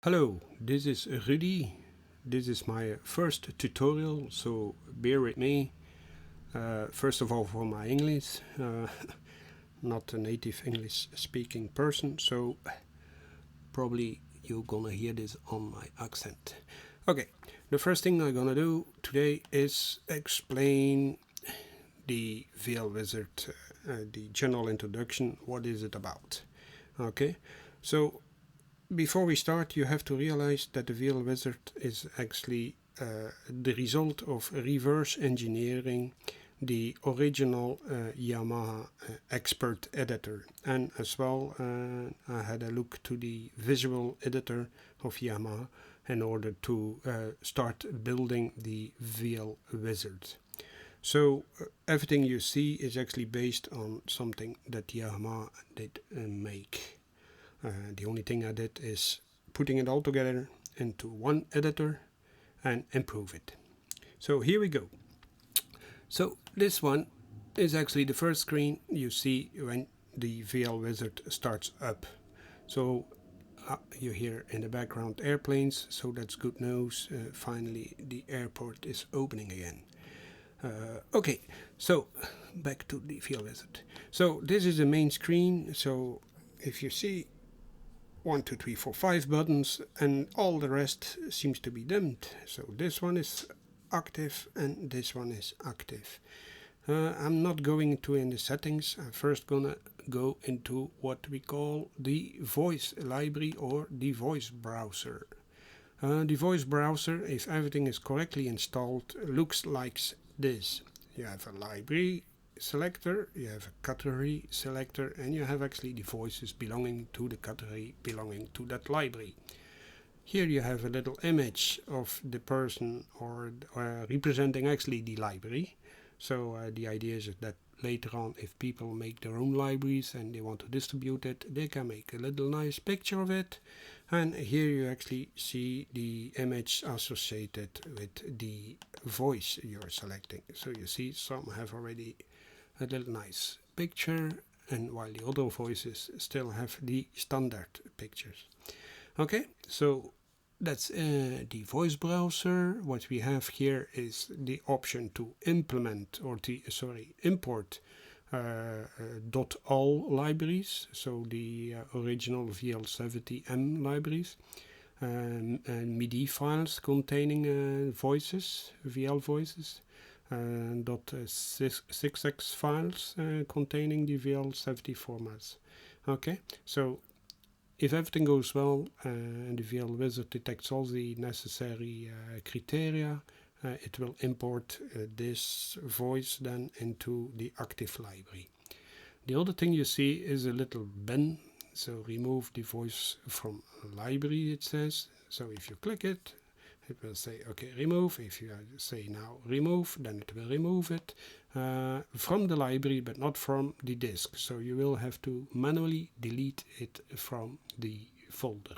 Hello, this is Rudy. This is my first tutorial, so bear with me. First of all, for my English, not a native English speaking person, so probably you're gonna hear this on my accent. Okay, the first thing I'm gonna do today is explain the VL Wizard, the general introduction. What is it about? Okay, so before we start, you have to realize that the VL Wizard is actually the result of reverse engineering the original Yamaha expert editor, and as well I had a look to the visual editor of Yamaha in order to start building the VL Wizard. So everything you see is actually based on something that Yamaha did make. The only thing I did is putting it all together into one editor and improve it. So here we go. So this one is actually the first screen you see when the VL Wizard starts up. So you hear in the background airplanes, so that's good news. Finally the airport is opening again. Okay, so back to the VL Wizard. So this is the main screen. So if you see 1, 2, 3, 4, 5 buttons, and all the rest seems to be dimmed. So this one is active and this one is active. I'm not going into in the settings. I'm first gonna go into what we call the voice library or the voice browser. The voice browser, if everything is correctly installed, looks like this. You have a library selector, you have a category selector, and you have actually the voices belonging to the category belonging to that library. Here you have a little image of the person or representing actually the library. So the idea is that later on, if people make their own libraries and they want to distribute it, they can make a little nice picture of it. And here you actually see the image associated with the voice you're selecting. So you see some have already a little nice picture, and while the other voices still have the standard pictures. Okay, so that's the voice browser. What we have here is the option to implement or import .all libraries, so the original VL70m libraries, and Midi files containing voices, VL voices, .6x files containing the VL70 formats. Okay, so if everything goes well and the VL Wizard detects all the necessary criteria, it will import this voice then into the active library. The other thing you see is a little bin, so remove the voice from library, it says. So if you click it, it will say okay, remove. If you say now remove, then it will remove it from the library, but not from the disk. So you will have to manually delete it from the folder.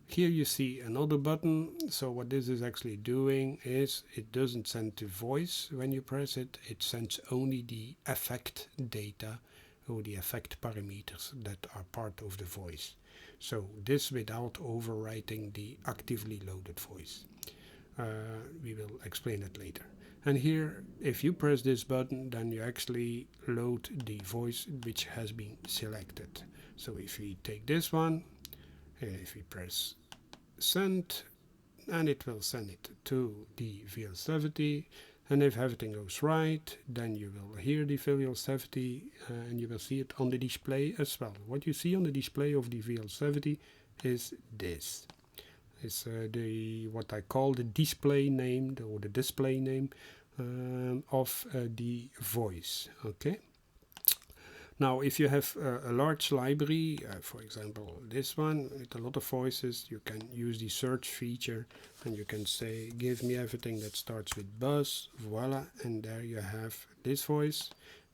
Here you see another button. So what this is actually doing is it doesn't send the voice when you press it. It sends only the effect data or the effect parameters that are part of the voice. So this without overwriting the actively loaded voice. We will explain it later. And here, if you press this button, then you actually load the voice which has been selected. So if we take this one, if we press send, and it will send it to the VL70. And if everything goes right, then you will hear the VL70 and you will see it on the display as well. What you see on the display of the VL70 is this. It's what I call the display name or the display name of the voice. Okay. Now, if you have a large library, for example this one with a lot of voices, you can use the search feature and you can say give me everything that starts with buzz, voila, and there you have this voice.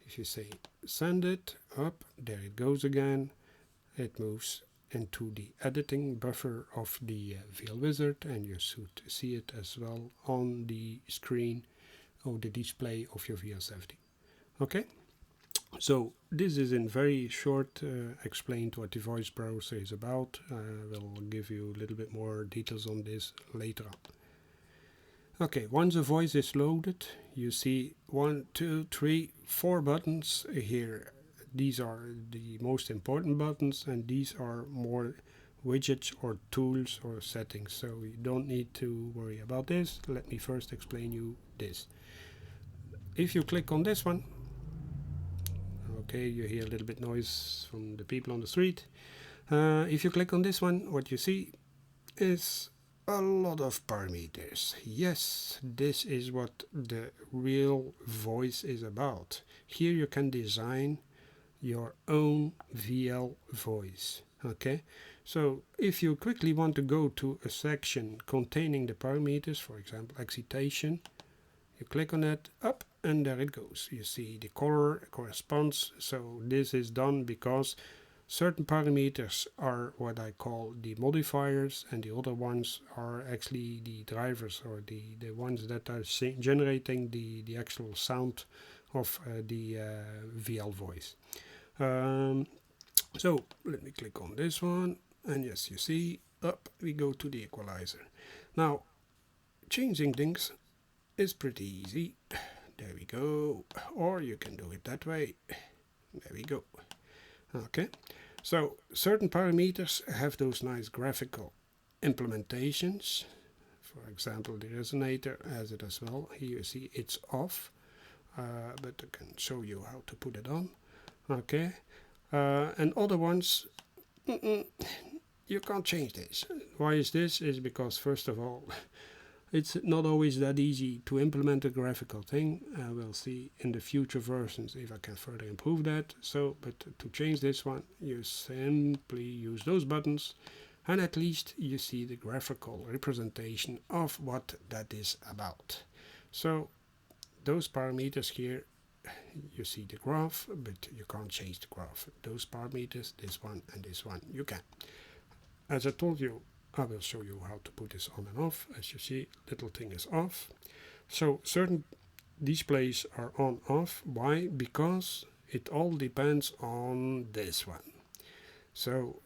If you say send it up, there it goes again. It moves into the editing buffer of the VL Wizard, and you should see it as well on the screen or the display of your VL70. Okay. So this is in very short explained what the voice browser is about. I will give you a little bit more details on this later on. Okay, once a voice is loaded, you see 1, 2, 3, 4 buttons here. These are the most important buttons, and these are more widgets or tools or settings, so you don't need to worry about this. Let me first explain you this. If you click on this one, okay, you hear a little bit noise from the people on the street. If you click on this one, what you see is a lot of parameters. Yes, this is what the real voice is about. Here you can design your own VL voice. Okay, so if you quickly want to go to a section containing the parameters, for example excitation, you click on it, up, and there it goes. You see the color corresponds. So this is done because certain parameters are what I call the modifiers, and the other ones are actually the drivers, or the ones that are generating the actual sound of the VL voice. So let me click on this one, and yes, you see, up we go to the equalizer. Now, changing things is pretty easy. There we go. Or you can do it that way. There we go. Okay. So certain parameters have those nice graphical implementations. For example, the resonator has it as well. Here you see it's off, but I can show you how to put it on. Okay. And other ones, you can't change this. Why is this? Is because first of all, it's not always that easy to implement a graphical thing. We'll see in the future versions if I can further improve that. So, but to change this one, you simply use those buttons, and at least you see the graphical representation of what that is about. So, those parameters here, you see the graph, but you can't change the graph. Those parameters, this one and this one, you can. As I told you, I will show you how to put this on and off. As you see, little thing is off. So certain displays are on off. Why? Because it all depends on this one. So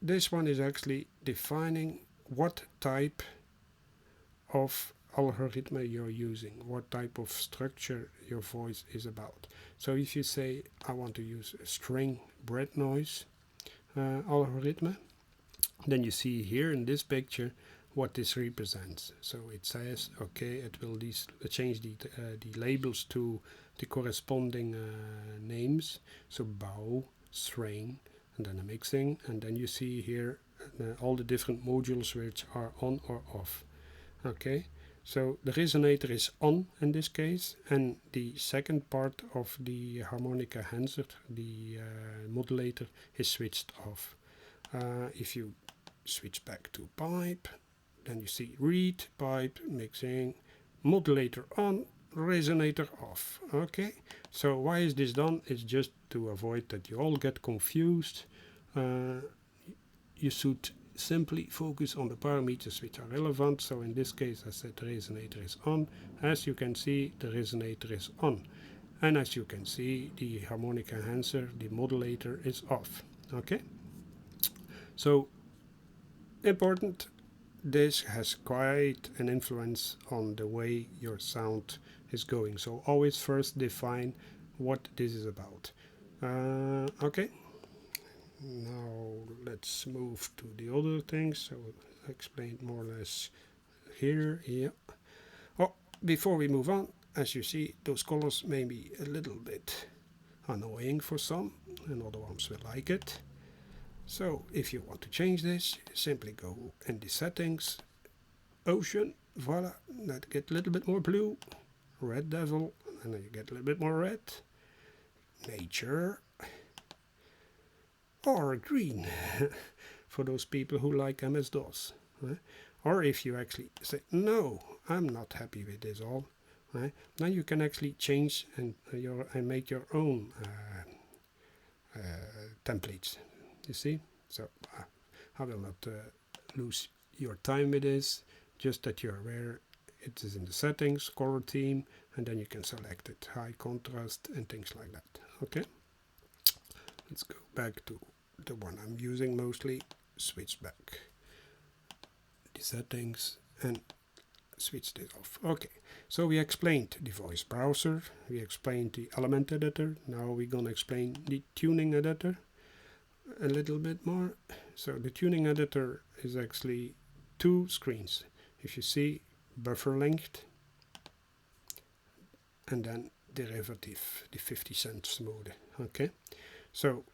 this one is actually defining what type of algorithm you're using, what type of structure your voice is about. So if you say I want to use a string bread noise algorithm, then you see here in this picture what this represents. So it says, okay, it will change the labels to the corresponding names. So bow, string, and then a mixing, and then you see here all the different modules which are on or off. Okay, so the resonator is on in this case, and the second part of the harmonic enhancer, the modulator, is switched off. If you switch back to pipe, then you see read, pipe, mixing, modulator on, resonator off. Okay, so why is this done? It's just to avoid that you all get confused. You should simply focus on the parameters which are relevant. So in this case I said the resonator is on. As you can see, the resonator is on, and as you can see, the harmonic enhancer, the modulator, is off. Okay, so important, this has quite an influence on the way your sound is going. So always first define what this is about. Okay, now let's move to the other things. So I explained more or less here. Yeah. Oh, before we move on, as you see, those colors may be a little bit annoying for some, and other ones will like it. So if you want to change this, simply go in the settings, ocean, voila, that get a little bit more blue, red devil, and then you get a little bit more red, nature, or green, for those people who like MS-DOS. Or if you actually say, no, I'm not happy with this all, then you can actually change and make your own templates. You see, so I will not lose your time with this, just that you're aware it is in the settings, color theme, and then you can select it, high contrast and things like that. Okay. Let's go back to the one I'm using mostly, switch back the settings and switch this off. Okay, so we explained the voice browser, we explained the element editor, now we're gonna explain the tuning editor a little bit more. So the tuning editor is actually two screens. If you see, buffer length and then derivative, the 50 cents mode. Okay, so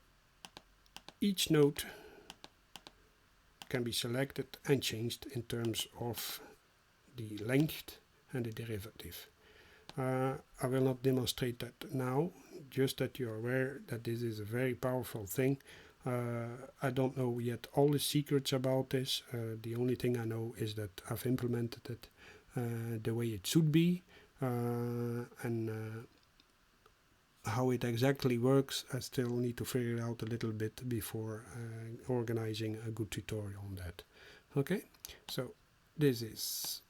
each node can be selected and changed in terms of the length and the derivative. I will not demonstrate that now, just that you're aware that this is a very powerful thing. I don't know yet all the secrets about this. The only thing I know is that I've implemented it the way it should be, and how it exactly works I still need to figure it out a little bit before organizing a good tutorial on that. Okay, so this is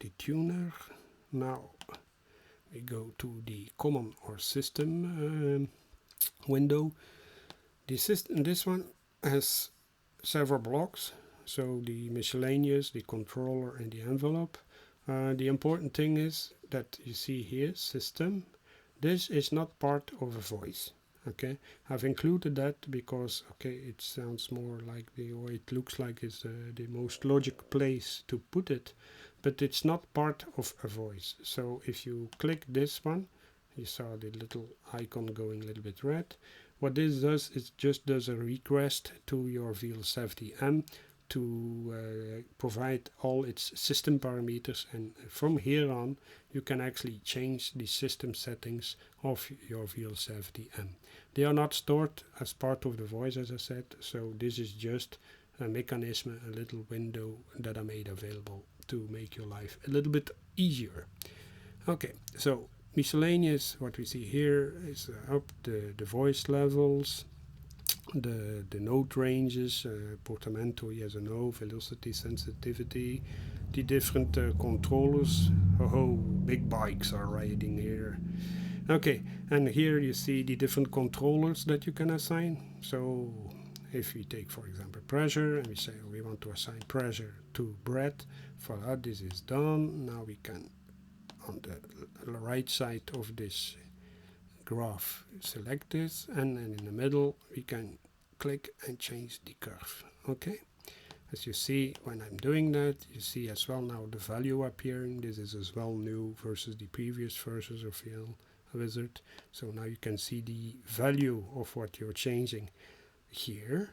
the tuner. Now we go to the common or system window. The system, this one has several blocks, so the miscellaneous, the controller and the envelope. The important thing is that you see here, system, this is not part of a voice. Okay, I've included that because, okay, it sounds more like or it looks like it's the most logical place to put it, but it's not part of a voice. So if you click this one, you saw the little icon going a little bit red. What this does is just does a request to your VL70m to provide all its system parameters, and from here on you can actually change the system settings of your VL70m. They are not stored as part of the voice, as I said, so this is just a mechanism, a little window that I made available to make your life a little bit easier. Okay, so miscellaneous, what we see here is up the voice levels, the note ranges, portamento, yes or no, velocity, sensitivity, the different controllers. Oh, big bikes are riding here. Okay, and here you see the different controllers that you can assign. So if we take, for example, pressure, and we say we want to assign pressure to breath, voila, this is done. Now we can, on the right side of this graph, select this, and then in the middle we can click and change the curve. Okay, as you see, when I'm doing that, you see as well now the value appearing. This is as well new versus the previous versions of VL Wizard. So now you can see the value of what you're changing here,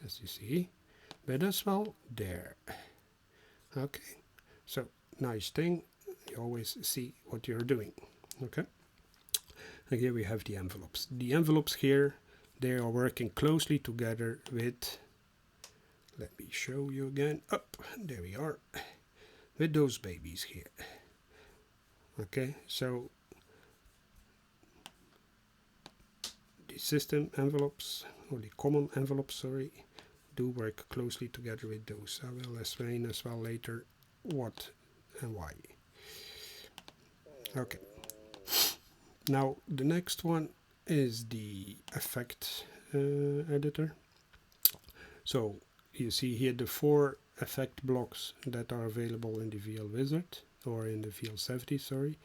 as you see, but as well there. Okay, so nice thing, you always see what you're doing. Okay, and here we have the envelopes. The envelopes here, they are working closely together with, let me show you again, up, there we are, with those babies here. Okay, so the system envelopes, or the common envelopes, sorry, do work closely together with those. I will explain as well later what and why. Okay, now the next one is the effect editor. So you see here the 4 effect blocks that are available in the VL Wizard, or in the VL70, sorry.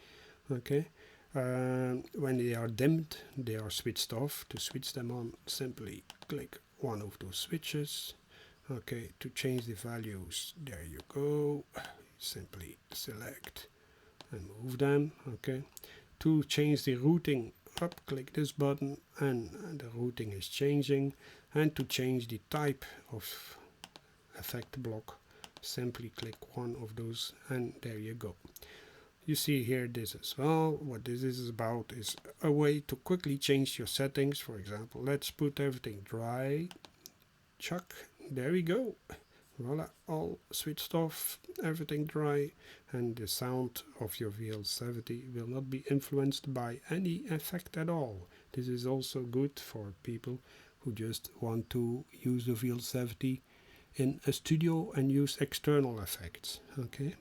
Okay, when they are dimmed, they are switched off. To switch them on, simply click one of those switches. Okay, to change the values, there you go, simply select and move them. Okay, to change the routing, up, click this button, and the routing is changing. And to change the type of effect block, simply click one of those, and there you go. You see here this as well. What this is about is a way to quickly change your settings. For example, let's put everything dry, chuck, there we go, voila, all switched off, everything dry, and the sound of your VL70 will not be influenced by any effect at all. This is also good for people who just want to use the VL70 in a studio and use external effects. Okay,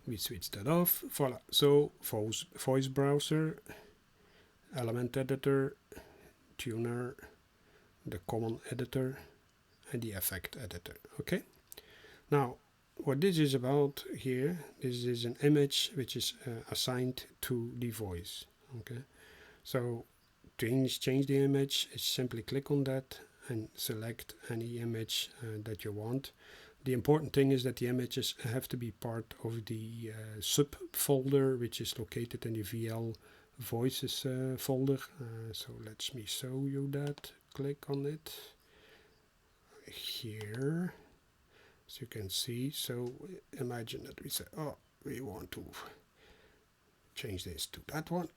we switch that off, voila. So voice browser, element editor, tuner, the common editor, and the effect editor. Okay. Now, what this is about here, this is an image which is assigned to the voice. Okay. So to change the image, simply click on that and select any image that you want. The important thing is that the images have to be part of the subfolder, which is located in the VL Voices folder. So let me show you that. Click on it here, as you can see. So imagine that we say, oh, we want to change this to that one.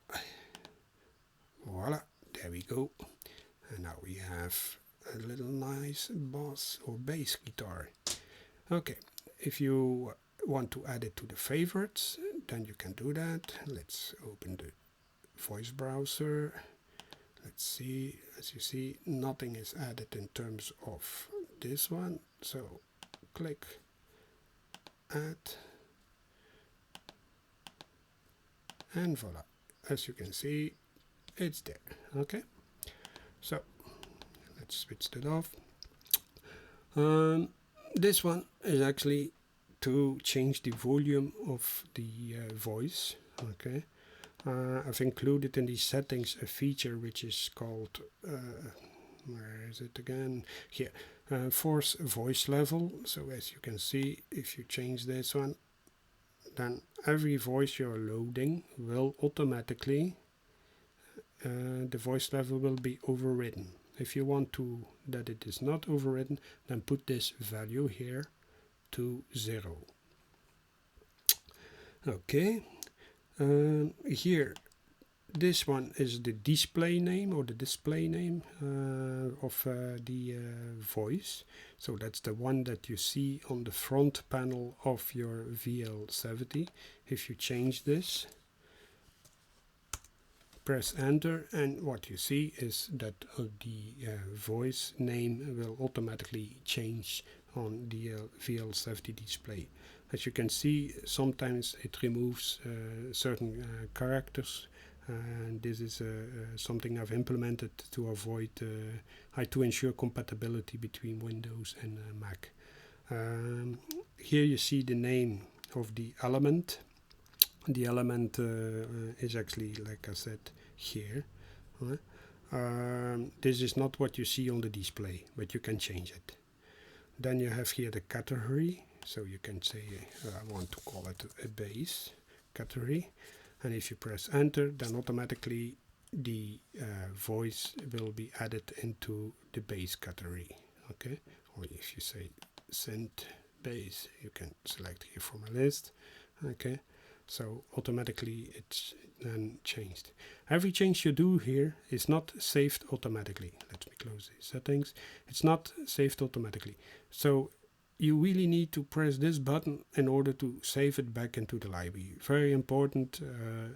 Voila, there we go. And now we have a little nice bass or bass guitar. Okay, if you want to add it to the favorites, then you can do that. Let's open the voice browser. Let's see, as you see, nothing is added in terms of this one. So click add, and voila, as you can see, it's there. Okay, so let's switch that off. This one is actually to change the volume of the voice. Okay, I've included in these settings a feature which is called where is it again? Here, force voice level. So as you can see, if you change this one, then every voice you're loading will automatically the voice level will be overridden. If you want to that it is not overridden, then put this value here to 0. Okay, here this one is the display name or the display name of the voice. So that's the one that you see on the front panel of your VL70. If you change this, press enter, and what you see is that the voice name will automatically change on the VL70 display. As you can see, sometimes it removes certain characters, and this is something I've implemented to avoid to ensure compatibility between Windows and Mac. Here you see the name of the element. The element is actually, like I said, here. This is not what you see on the display, but you can change it. Then you have here the category, so you can say I want to call it a bass category, and if you press enter, then automatically the voice will be added into the bass category. Okay, or if you say synth bass, you can select here from a list. Okay, so automatically it's then changed. Every change you do here is not saved automatically. Let me close these settings. It's not saved automatically. So you really need to press this button in order to save it back into the library. Very important.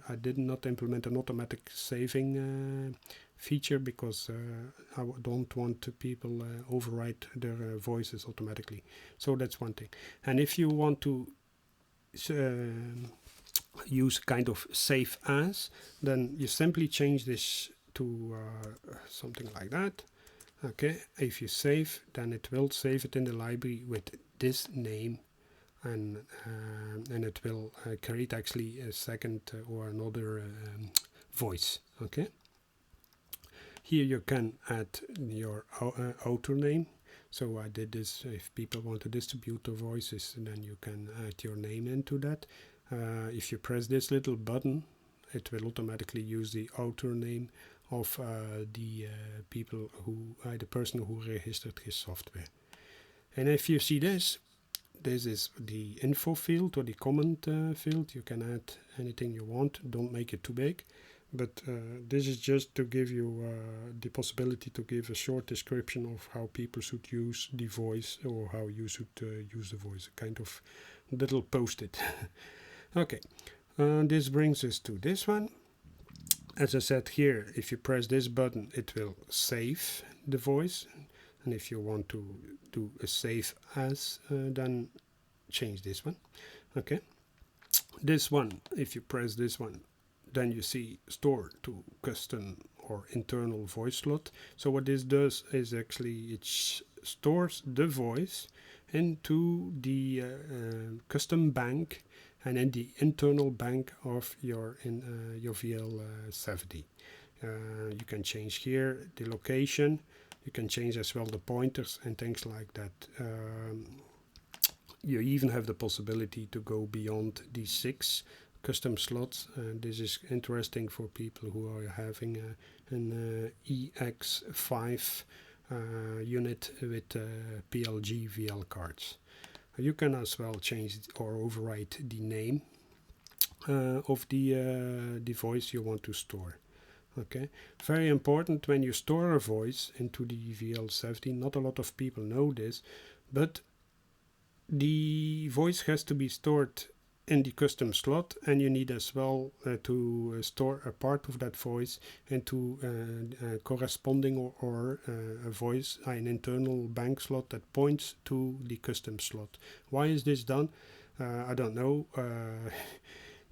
I did not implement an automatic saving feature because I don't want people overwrite their voices automatically. So that's one thing. And if you want to use kind of save as, then you simply change this to something like that. Okay, if you save, then it will save it in the library with this name, and it will create actually a second or another voice. Okay, here you can add your author name. So I did this. If people want to distribute their voices, then you can add your name into that. If you press this little button, it will automatically use the author name of the people who, the person who registered his software. And if you see this is the info field or the comment field. You can add anything you want. Don't make it too big. But this is just to give you the possibility to give a short description of how people should use the voice, or how you should use the voice. A kind of little post-it. Okay, this brings us to this one. As I said here, if you press this button, it will save the voice. And if you want to do a save as, then change this one. Okay, this one, if you press this one, then you see store to custom or internal voice slot. So what this does is actually it stores the voice into the custom bank and in the internal bank of your VL70. You can change here the location. You can change as well the pointers and things like that. You even have the possibility to go beyond these 6 custom slots. This is interesting for people who are having an EX5 unit with PLGVL cards. You can as well change or overwrite the name of the voice you want to store. Okay, very important when you store a voice into the VL70. Not a lot of people know this, but the voice has to be stored in the custom slot, and you need as well to store a part of that voice into corresponding or a voice, an internal bank slot that points to the custom slot. Why is this done? I don't know.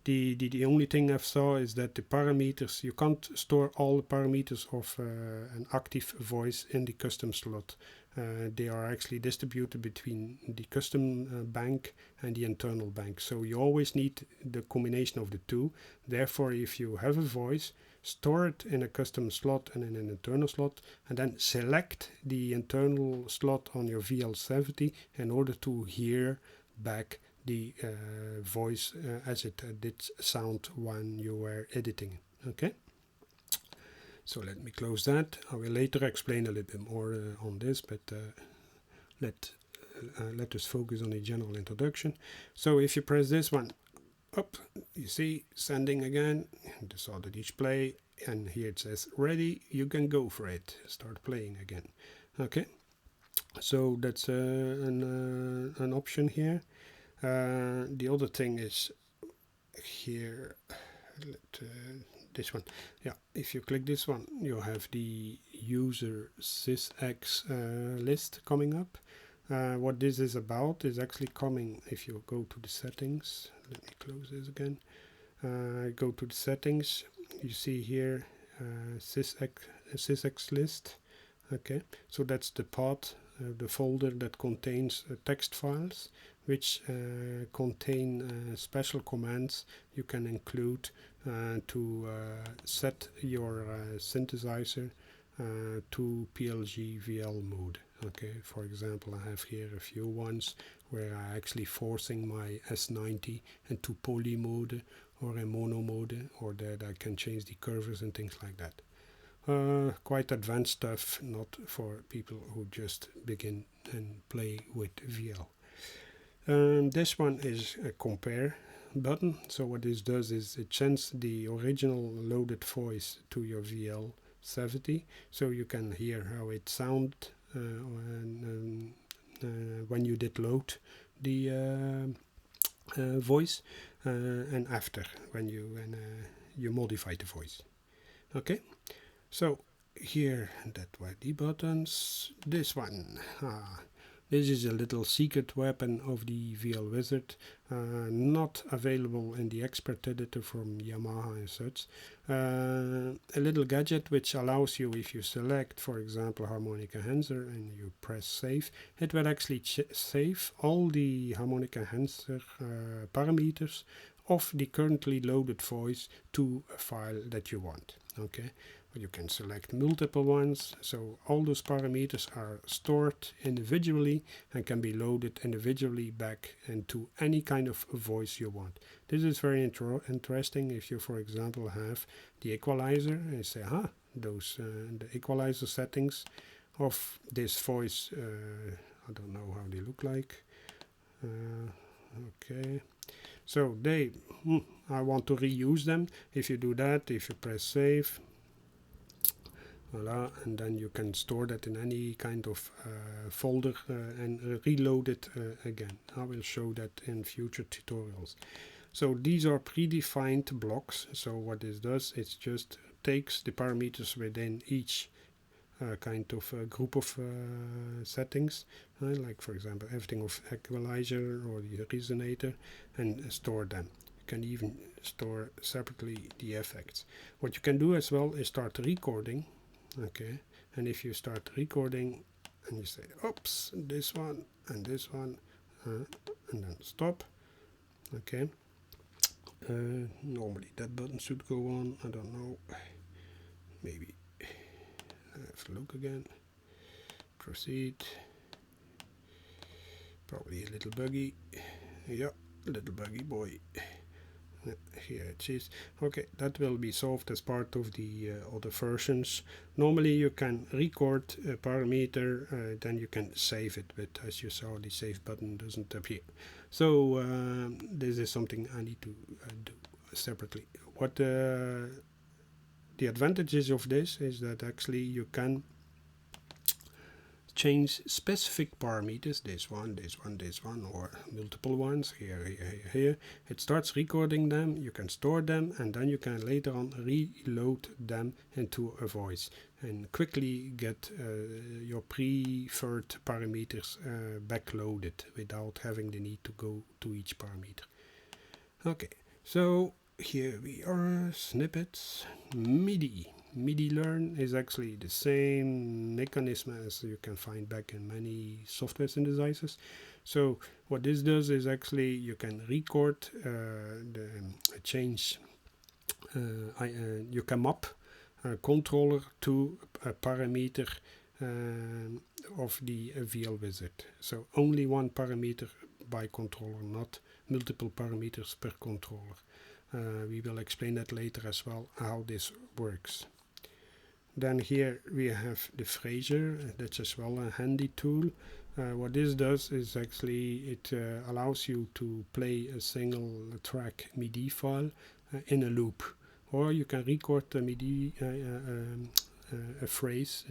The only thing I've saw is that the parameters, you can't store all the parameters of an active voice in the custom slot. They are actually distributed between the custom bank and the internal bank. So you always need the combination of the two. Therefore, if you have a voice, store it in a custom slot and in an internal slot, and then select the internal slot on your VL70 in order to hear back the voice as it did sound when you were editing. Okay, so let me close that. I will later explain a little bit more on this, but let us focus on the general introduction. So if you press this one up, you see sending again, this auto display, and here it says ready. You can go for it, start playing again. Okay, so that's an option here. The other thing is here, this one. Yeah, if you click this one, you have the user sysx list coming up. What this is about is actually coming, if you go to the settings, let me close this again. Go to the settings, you see here sysx list. Okay, so that's the path, the folder that contains text files which contain special commands you can include to set your synthesizer to PLGVL mode. Okay, for example, I have here a few ones where I'm actually forcing my S90 into poly mode or a mono mode, or that I can change the curves and things like that. Quite advanced stuff, not for people who just begin and play with VL. This one is a compare button. So what this does is it sends the original loaded voice to your VL70, so you can hear how it sounded when you did load the voice, and after when you modify the voice. Okay, so here that were the buttons. This one. This is a little secret weapon of the VL Wizard, not available in the expert editor from Yamaha and such. A little gadget which allows you, if you select, for example, harmonica enhancer and you press save, it will actually save all the harmonica enhancer parameters of the currently loaded voice to a file that you want. Okay. You can select multiple ones, so all those parameters are stored individually and can be loaded individually back into any kind of voice you want. This is very interesting if you, for example, have the equalizer and say, those the equalizer settings of this voice, I don't know how they look like. Okay, so I want to reuse them. If you do that, if you press save, voila, and then you can store that in any kind of folder and reload it again. I will show that in future tutorials. So these are predefined blocks. So what this does, it just takes the parameters within each kind of group of settings, like for example everything of equalizer or the resonator, and store them. You can even store separately the effects. What you can do as well is start recording, okay, and if you start recording and you say oops, this one and this one, and then stop, okay. Normally that button should go on, I don't know, maybe have a look again, proceed, probably a little buggy, yeah, little buggy boy. Here it is. Okay, that will be solved as part of the other versions. Normally you can record a parameter, then you can save it, but as you saw, the save button doesn't appear. So this is something I need to do separately. What the advantages of this is that actually you can change specific parameters, this one, this one, this one, or multiple ones, here. It starts recording them, you can store them, and then you can later on reload them into a voice and quickly get your preferred parameters backloaded without having the need to go to each parameter. Okay, so here we are, snippets, Midi. Midi learn is actually the same mechanism as you can find back in many software synthesizers. So what this does is actually you can record you can map a controller to a parameter of the VL wizard. So only one parameter by controller, not multiple parameters per controller. We will explain that later as well, how this works. Then here we have the Phaser, that's as well a handy tool. What this does is actually it allows you to play a single track MIDI file in a loop, or you can record a MIDI a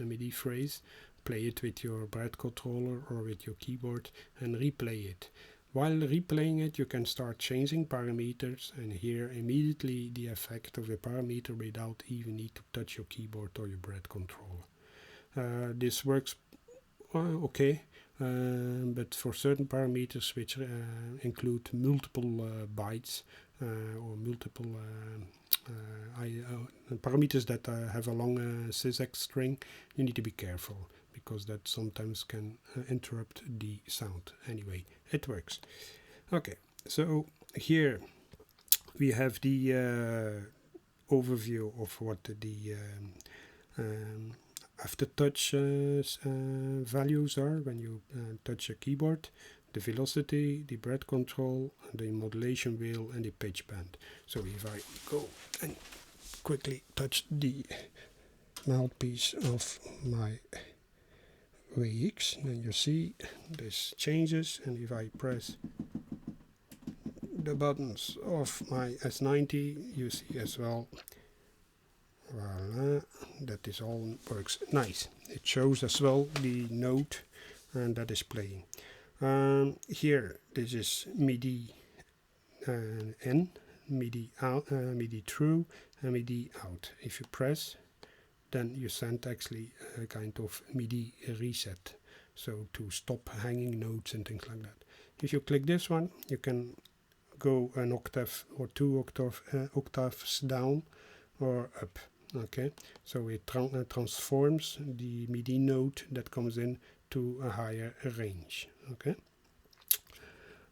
MIDI phrase, play it with your bread controller or with your keyboard and replay it. While replaying it, you can start changing parameters and hear immediately the effect of the parameter without even need to touch your keyboard or your bread controller. This works okay, but for certain parameters which include multiple bytes or multiple parameters that have a long sysax string, you need to be careful, because that sometimes can interrupt the sound. Anyway, it works. Okay, so here we have the overview of what the aftertouch values are when you touch a keyboard, the velocity, the bread control, the modulation wheel, and the pitch bend. So if I go and quickly touch the mouthpiece of my VX, then you see this changes, and if I press the buttons of my S90, you see as well, voila, that this all works nice. It shows as well the note and that is playing. Here this is MIDI in, MIDI out, MIDI through, and MIDI out. If you press, then you send actually a kind of MIDI reset, so to stop hanging notes and things like that. If you click this one, you can go an octave or two octaves down or up. Okay, so it transforms the MIDI note that comes in to a higher range. Okay.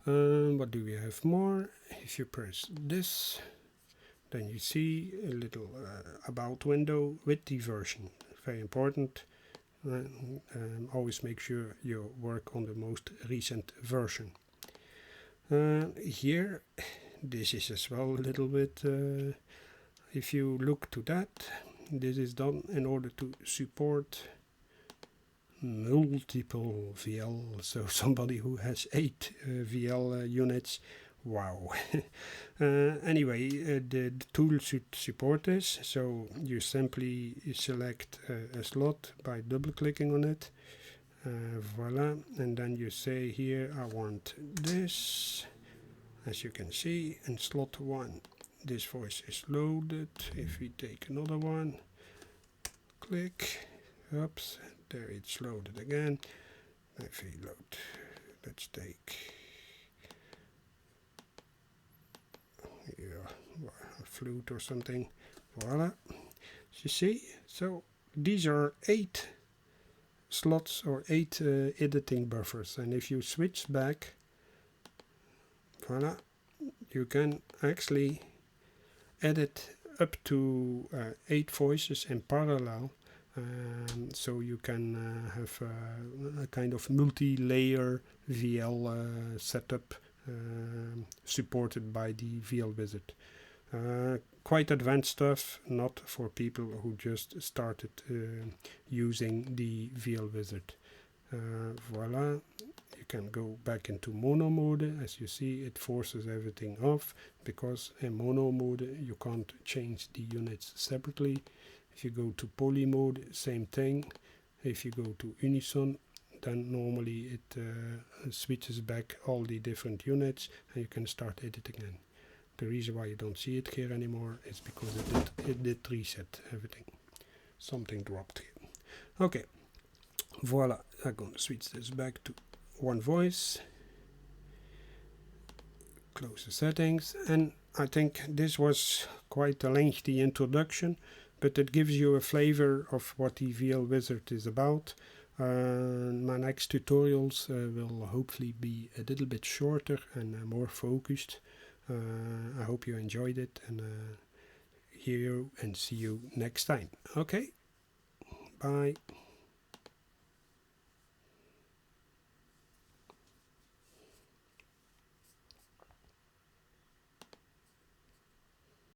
What do we have more? If you press this, then you see a little about window with the version. Very important. Always make sure you work on the most recent version. Here, this is as well a little bit, if you look to that, this is done in order to support multiple VL, so somebody who has 8 VL units, wow. Anyway, the tool should support this, so you simply select a slot by double clicking on it, voila, and then you say here I want this, as you can see, in slot 1 this voice is loaded. If we take another one, click, oops, there it's loaded again. If we load, let's take, flute or something. Voila. You see, so these are 8 slots or 8 editing buffers, and if you switch back, voila, you can actually edit up to 8 voices in parallel. So you can have a kind of multi-layer VL setup supported by the VL Wizard. Quite advanced stuff, not for people who just started using the VL Wizard. Voila, you can go back into mono mode. As you see, it forces everything off, because in mono mode you can't change the units separately. If you go to poly mode, same thing. If you go to unison, then normally it switches back all the different units and you can start editing again. The reason why you don't see it here anymore is because it did reset everything. Something dropped here. Okay, voila, I'm going to switch this back to one voice. Close the settings, and I think this was quite a lengthy introduction, but it gives you a flavor of what the VL Wizard is about. My next tutorials will hopefully be a little bit shorter and more focused. I hope you enjoyed it, and hear you and see you next time. Okay, bye.